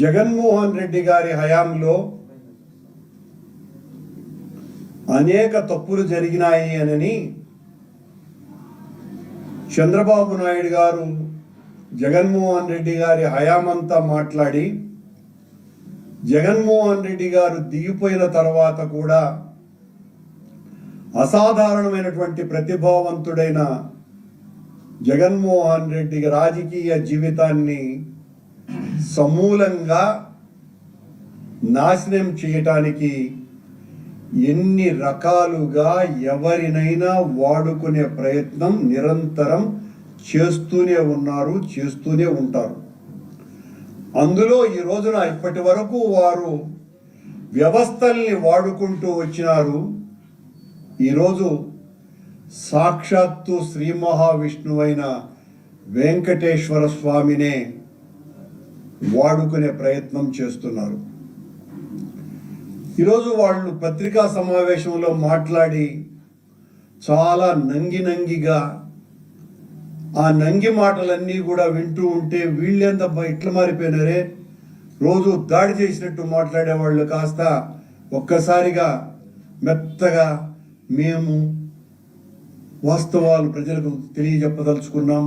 జగన్మోహన్ రెడ్డి గారి హయాంలో అనేక తప్పులు జరిగినాయి అని చంద్రబాబు నాయుడు గారు జగన్మోహన్ రెడ్డి గారి హయామంతా మాట్లాడి, జగన్మోహన్ రెడ్డి గారు దిగిపోయిన తర్వాత కూడా అసాధారణమైనటువంటి ప్రతిభావంతుడైన జగన్మోహన్ రెడ్డి రాజకీయ జీవితాన్ని సమూలంగా నాశనం చేయటానికి ఎన్ని రకాలుగా ఎవరినైనా వాడుకునే ప్రయత్నం నిరంతరం చేస్తూనే ఉన్నారు, చేస్తూనే ఉంటారు. అందులో ఈ రోజున ఇప్పటి వరకు వారు వ్యవస్థల్ని వాడుకుంటూ వచ్చినారు. ఈరోజు సాక్షాత్తు శ్రీ మహావిష్ణువైన వెంకటేశ్వర స్వామినే వాడుకునే ప్రయత్నం చేస్తున్నారు. ఈరోజు వాళ్ళు పత్రికా సమావేశంలో మాట్లాడి చాలా నంగిగా ఆ నంగి మాటలన్నీ కూడా వింటూ ఉంటే వీళ్ళెంత ఇట్లా మారిపోయినారే, రోజు దాడి చేసినట్టు మాట్లాడేవాళ్ళు కాస్త ఒక్కసారిగా మెత్తగా మేము వాస్తవాలు ప్రజలకు తెలియజెప్పదలుచుకున్నాం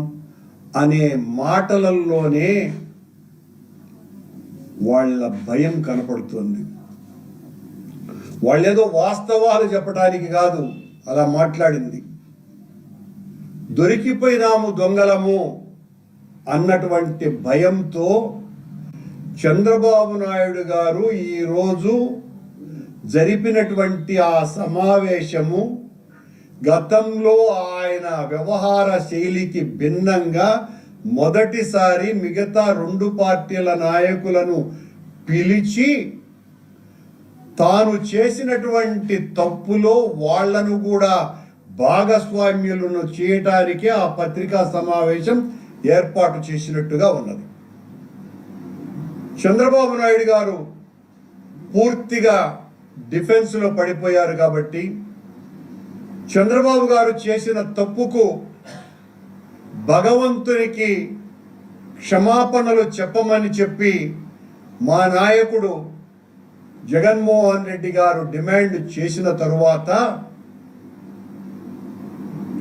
అనే మాటలలోనే వాళ్ళ భయం కనపడుతుంది. వాళ్ళేదో వాస్తవాలు చెప్పడానికి కాదు అలా మాట్లాడింది, దొరికిపోయినాము దొంగలము అన్నటువంటి భయంతో చంద్రబాబు నాయుడు గారు ఈరోజు జరిపినటువంటి ఆ సమావేశము గతంలో ఆయన వ్యవహార శైలికి భిన్నంగా మొదటిసారి మిగతా రెండు పార్టీల నాయకులను పిలిచి తాను చేసినటువంటి తప్పులో వాళ్లను కూడా భాగస్వామ్యులను చేయటానికి ఆ పత్రికా సమావేశం ఏర్పాటు చేసినట్టుగా ఉన్నది. చంద్రబాబు నాయుడు గారు పూర్తిగా డిఫెన్స్లో పడిపోయారు కాబట్టి చంద్రబాబు గారు చేసిన తప్పుకు భగవంతునికి క్షమాపణలు చెప్పమని చెప్పి మా నాయకుడు జగన్మోహన్ రెడ్డి గారు డిమాండ్ చేసిన తరువాత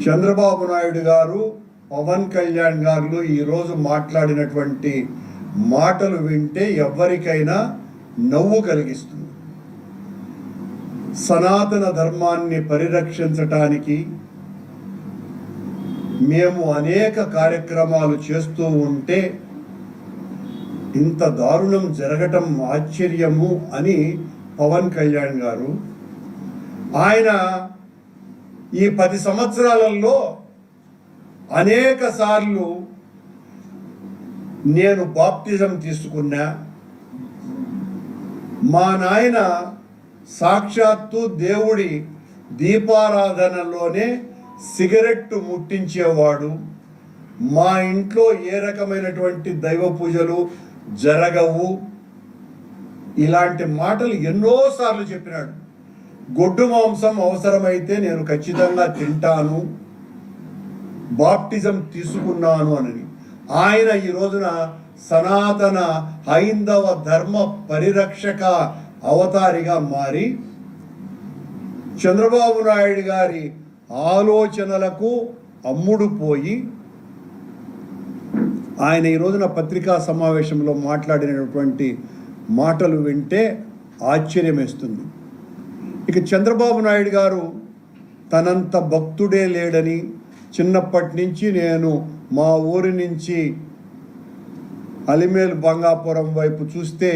చంద్రబాబు నాయుడు గారు, పవన్ కళ్యాణ్ గారు ఈరోజు మాట్లాడినటువంటి మాటలు వింటే ఎవరికైనా నవ్వు కలిగిస్తుంది. సనాతన ధర్మాన్ని పరిరక్షించటానికి మేము అనేక కార్యక్రమాలు చేస్తూ ఉంటే ఇంత దారుణం జరగటం ఆశ్చర్యము అని పవన్ కళ్యాణ్ గారు, ఆయన ఈ 10 సంవత్సరాలలో అనేక సార్లు నేను బాప్టిజం తీసుకున్నా, మా నాయన సాక్షాత్తు దేవుడి దీపారాధనలోనే సిగరెట్టు ముట్టించేవాడు, మా ఇంట్లో ఏ రకమైనటువంటి దైవ పూజలు జరగవు, ఇలాంటి మాటలు ఎన్నోసార్లు చెప్పినాడు. గొడ్డు మాంసం అవసరమైతే నేను ఖచ్చితంగా తింటాను, బాప్టిజం తీసుకున్నాను అని ఆయన ఈ రోజున సనాతన హైందవ ధర్మ పరిరక్షక అవతారిగా మారి చంద్రబాబు నాయుడు గారి ఆలోచనలకు అమ్ముడు పోయి ఆయన ఈ రోజున పత్రికా సమావేశంలో మాట్లాడినటువంటి మాటలు వింటే ఆశ్చర్యం వేస్తుంది. ఇక చంద్రబాబు నాయుడు గారు తనంత భక్తుడే లేడని, చిన్నప్పటి నుంచి నేను మా ఊరి నుంచి అలిమేలు బంగాపురం వైపు చూస్తే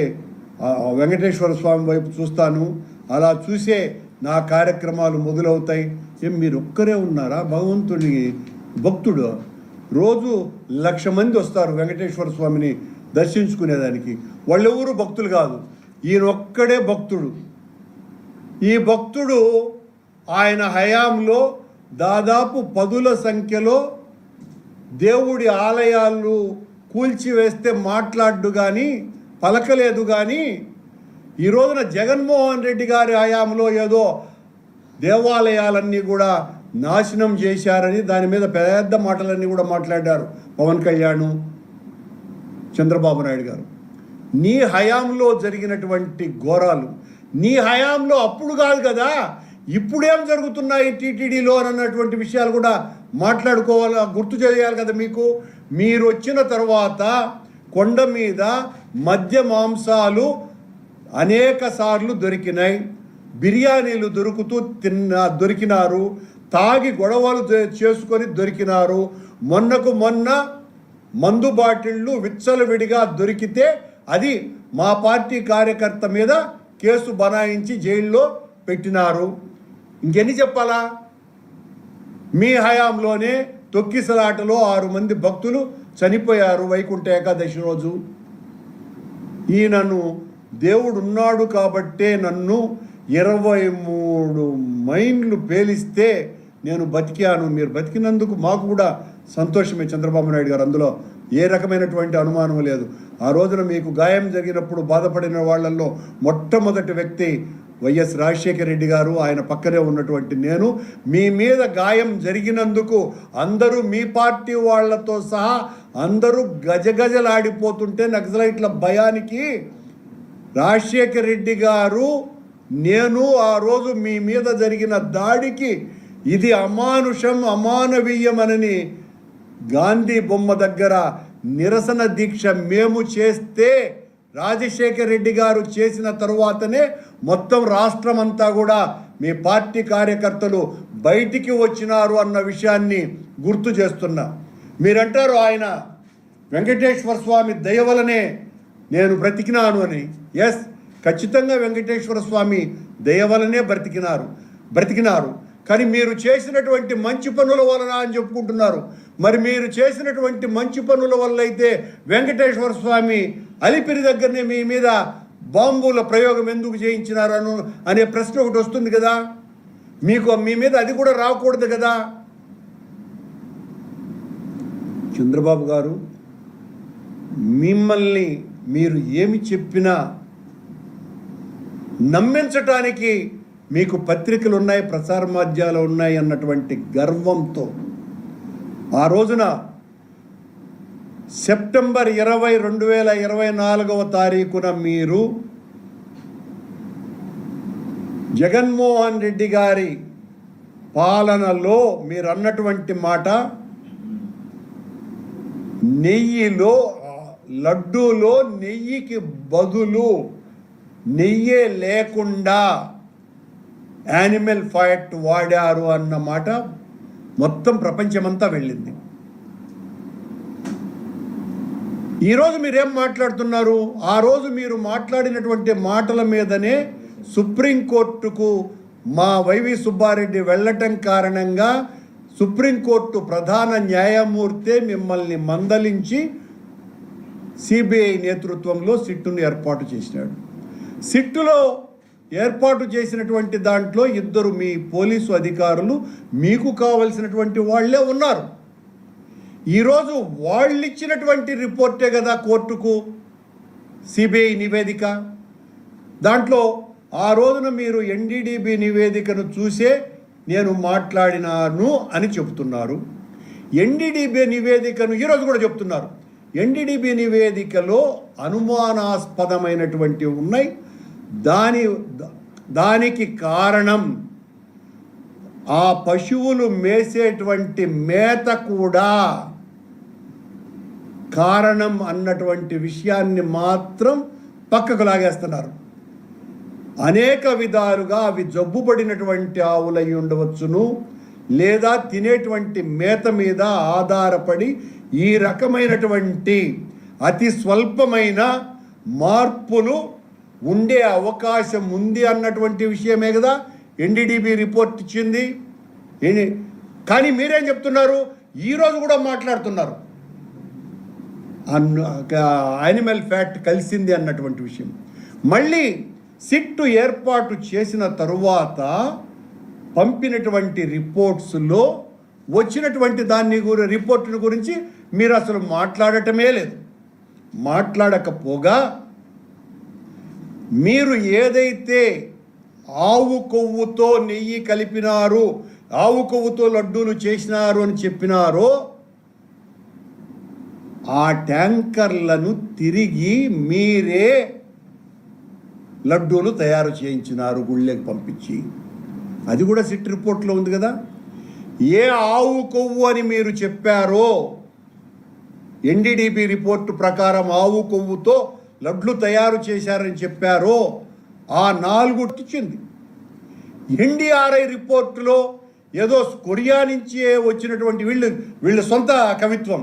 వెంకటేశ్వర స్వామి వైపు చూస్తాను, అలా చూసే నా కార్యక్రమాలు మొదలవుతాయి. మీరు ఒక్కరే ఉన్నారా భగవంతుని భక్తుడు? రోజు 1,00,000 మంది వస్తారు వెంకటేశ్వర స్వామిని దర్శించుకునేదానికి. వాళ్ళెవరు భక్తులు కాదు, ఈయన ఒక్కడే భక్తుడు. ఈ భక్తుడు ఆయన హయాంలో దాదాపు 10ల సంఖ్యలో దేవుడి ఆలయాలు కూల్చివేస్తే మాట్లాడు కానీ పలకలేదు. కానీ ఈ రోజున జగన్మోహన్ రెడ్డి గారి హయాంలో ఏదో దేవాలయాలన్నీ కూడా నాశనం చేశారని దాని మీద పెద్ద మాటలన్నీ కూడా మాట్లాడారు పవన్ కళ్యాణ్, చంద్రబాబు నాయుడు గారు. నీ హయాంలో జరిగినటువంటి ఘోరాలు నీ హయాంలో అప్పుడు కాదు కదా, ఇప్పుడేం జరుగుతున్నాయి టీటీడీలో అన్నటువంటి విషయాలు కూడా మాట్లాడుకోవాలి, గుర్తు చేయాలి కదా. మీరు వచ్చిన తర్వాత కొండ మీద మద్య మాంసాలు అనేక సార్లు దొరికినాయి, బిర్యానీలు దొరికినారు, తాగి గొడవలు చేసుకొని దొరికినారు. మొన్నకు మొన్న మందు బాటిళ్ళు విచ్చలవిడిగా దొరికితే అది మా పార్టీ కార్యకర్త మీద కేసు బనాయించి జైల్లో పెట్టినారు. ఇంకెన్ని చెప్పాలా? మీ హయాంలోనే తొక్కిసలాటలో 6 మంది భక్తులు చనిపోయారు వైకుంఠ ఏకాదశి రోజు. ఈయనను దేవుడు ఉన్నాడు కాబట్టే నన్ను 23 మైన్లు పేలిస్తే నేను బతికాను. మీరు బతికినందుకు మాకు కూడా సంతోషమే చంద్రబాబు నాయుడు గారు, అందులో ఏ రకమైనటువంటి అనుమానం లేదు. ఆ రోజున మీకు గాయం జరిగినప్పుడు బాధపడిన వాళ్ళల్లో మొట్టమొదటి వ్యక్తి వైఎస్ రాజశేఖర రెడ్డి గారు, ఆయన పక్కనే ఉన్నటువంటి నేను. మీ మీద గాయం జరిగినందుకు అందరూ మీ పార్టీ వాళ్లతో సహా అందరూ గజగజలాడిపోతుంటే నక్సలైట్ల భయానికి రాజశేఖర రెడ్డి గారు నేను ఆ రోజు మీ మీద జరిగిన దాడికి ఇది అమానుషం అమానవీయమనని గాంధీ బొమ్మ దగ్గర నిరసన దీక్ష మేము చేస్తే రాజశేఖర రెడ్డి గారు చేసిన తరువాతనే మొత్తం రాష్ట్రం అంతా కూడా మీ పార్టీ కార్యకర్తలు బయటికి వచ్చినారు అన్న విషయాన్ని గుర్తు చేస్తున్నా. మీరంటారు ఆయన వెంకటేశ్వర స్వామి దయ వలనే నేను బ్రతికినాను అని. ఎస్, ఖచ్చితంగా వెంకటేశ్వర స్వామి దయ వలనే బ్రతికినారు. కానీ మీరు చేసినటువంటి మంచి పనుల వలన అని చెప్పుకుంటున్నారు. మరి మీరు చేసినటువంటి మంచి పనుల వల్ల అయితే వెంకటేశ్వర స్వామి అలిపిరి దగ్గరనే మీ మీద బాంబుల ప్రయోగం ఎందుకు చేయించినారు అనే ప్రశ్న ఒకటి వస్తుంది కదా. మీ మీద అది కూడా రాకూడదు కదా. చంద్రబాబు గారు, మిమ్మల్ని మీరు ఏమి చెప్పినా నమ్మించటానికి మీకు పత్రికలు ఉన్నాయి, ప్రసార మాధ్యాలు ఉన్నాయి అన్నటువంటి గర్వంతో ఆ రోజున సెప్టెంబర్ 20, 2024 మీరు జగన్మోహన్ రెడ్డి గారి పాలనలో మీరు అన్నటువంటి మాట, నెయ్యిలో లడ్డూలో నెయ్యికి బదులు నెయ్యే లేకుండా యానిమల్ ఫ్యాట్ వాడారు అన్న మాట మొత్తం ప్రపంచమంతా వెళ్ళింది. ఈరోజు మీరేం మాట్లాడుతున్నారు? ఆ రోజు మీరు మాట్లాడినటువంటి మాటల మీదనే సుప్రీంకోర్టుకు మా వైవి సుబ్బారెడ్డి వెళ్ళటం కారణంగా సుప్రీంకోర్టు ప్రధాన న్యాయమూర్తే మిమ్మల్ని మందలించి సిబిఐ నేతృత్వంలో సిట్టును ఏర్పాటు చేసినాడు. సిట్టులో ఏర్పాటు చేసినటువంటి దాంట్లో 2 మీ పోలీసు అధికారులు మీకు కావలసినటువంటి వాళ్ళే ఉన్నారు. ఈరోజు వాళ్ళు ఇచ్చినటువంటి రిపోర్టే కదా కోర్టుకు సిబిఐ నివేదిక. దాంట్లో ఆ రోజున మీరు ఎన్డీడీబీ నివేదికను చూసే నేను మాట్లాడినాను అని చెబుతున్నారు. ఎన్డీడీబీ నివేదికను ఈరోజు కూడా చెప్తున్నారు. ఎన్డీడీబీ నివేదికలో అనుమానాస్పదమైనటువంటివి ఉన్నాయి. దానికి కారణం ఆ పశువులు మేసేటువంటి మేత కూడా కారణం అన్నటువంటి విషయాన్ని మాత్రం పక్కకు లాగేస్తున్నారు. అనేక విధాలుగా అవి జబ్బుపడినటువంటి ఆవులై ఉండవచ్చును, లేదా తినేటువంటి మేత మీద ఆధారపడి ఈ రకమైనటువంటి అతి స్వల్పమైన మార్పులు ఉండే అవకాశం ఉంది అన్నటువంటి విషయమే కదా ఎన్డీడీబీ రిపోర్ట్ ఇచ్చింది. కానీ మీరేం చెప్తున్నారు? ఈరోజు కూడా మాట్లాడుతున్నారు యానిమల్ ఫ్యాట్ కలిసింది అన్నటువంటి విషయం. మళ్ళీ సిట్టు ఏర్పాటు చేసిన తరువాత పంపినటువంటి రిపోర్ట్స్లో వచ్చినటువంటి రిపోర్టుల గురించి మీరు అసలు మాట్లాడటమే లేదు. మాట్లాడకపోగా మీరు ఏదైతే ఆవు కొవ్వుతో నెయ్యి కలిపినారు, ఆవు కొవ్వుతో లడ్డూలు చేసినారు అని చెప్పినారో ఆ ట్యాంకర్లను తిరిగి మీరే లడ్డూలు తయారు చేయించినారు గుళ్ళకి పంపించి. అది కూడా సిట్ రిపోర్ట్లో ఉంది కదా. ఏ ఆవు కొవ్వు అని మీరు చెప్పారో, ఎన్డీడీపీ రిపోర్టు ప్రకారం ఆవు కొవ్వుతో లడ్లు తయారు చేశారని చెప్పారో ఆ 4 ఇచ్చింది. ఎన్డీఆర్ఐ రిపోర్టులో ఏదో కొరియా నుంచి వచ్చినటువంటి వీళ్ళ సొంత కవిత్వం.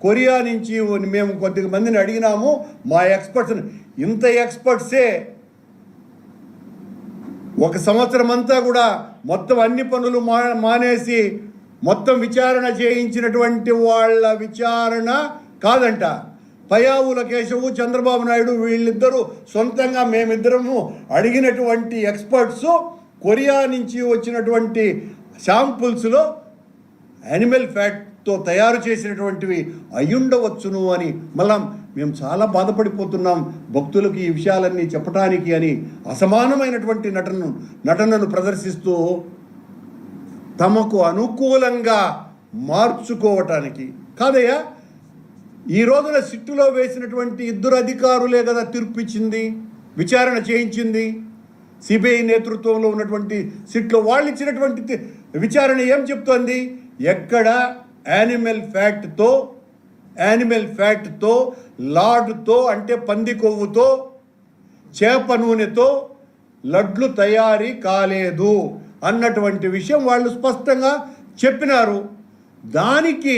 కొరియా నుంచి మేము కొద్ది మందిని అడిగినాము, మా ఎక్స్పర్ట్స్, ఇంత ఎక్స్పర్ట్సే 1 సంవత్సరం అంతా కూడా మొత్తం అన్ని పనులు మానేసి మొత్తం విచారణ చేయించినటువంటి వాళ్ళ విచారణ కాదంట. పయావుల కేశవు, చంద్రబాబు నాయుడు వీళ్ళిద్దరూ సొంతంగా మేమిద్దరము అడిగినటువంటి ఎక్స్పర్ట్స్ కొరియా నుంచి వచ్చినటువంటి శాంపుల్స్లో యానిమల్ ఫ్యాట్తో తయారు చేసినటువంటివి అయ్యుండవచ్చును అని. మళ్ళా మేము చాలా బాధపడిపోతున్నాం భక్తులకు ఈ విషయాలన్నీ చెప్పటానికి అని అసమానమైనటువంటి నటనను ప్రదర్శిస్తూ తమకు అనుకూలంగా మార్చుకోవటానికి. కాదయ్యా, ఈ రోజున సిట్టులో వేసినటువంటి 2 అధికారులే కదా తీర్పిచ్చింది, విచారణ చేయించింది. సిబిఐ నేతృత్వంలో ఉన్నటువంటి సిట్లో వాళ్ళు ఇచ్చినటువంటి విచారణ ఏం చెప్తోంది? ఎక్కడ యానిమల్ ఫ్యాట్తో లాడ్తో అంటే పంది కొవ్వుతో, చేప నూనెతో లడ్లు తయారీ కాలేదు అన్నటువంటి విషయం వాళ్ళు స్పష్టంగా చెప్పినారు. దానికి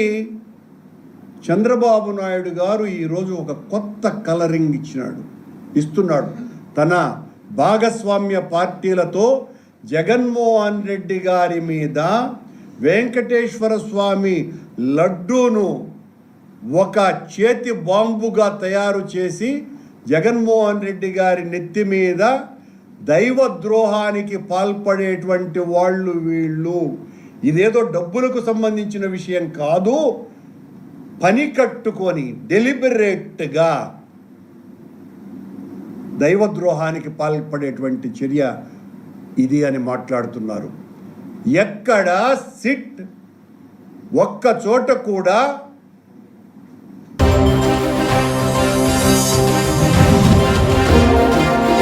చంద్రబాబు నాయుడు గారు ఈరోజు ఒక కొత్త కలరింగ్ ఇస్తున్నాడు. తన భాగస్వామ్య పార్టీలతో జగన్మోహన్ రెడ్డి గారి మీద వెంకటేశ్వర స్వామి లడ్డూను ఒక చేతి బాంబుగా తయారు చేసి జగన్మోహన్ రెడ్డి గారి నెత్తి మీద దైవద్రోహానికి పాల్పడేటువంటి వీళ్ళు. ఇదేదో డబ్బులకు సంబంధించిన విషయం కాదు, పని కట్టుకొని డెలిబరేట్గా దైవద్రోహానికి పాల్పడేటువంటి చర్య ఇది అని మాట్లాడుతున్నారు. ఎక్కడ సిట్ ఒక్క చోట కూడా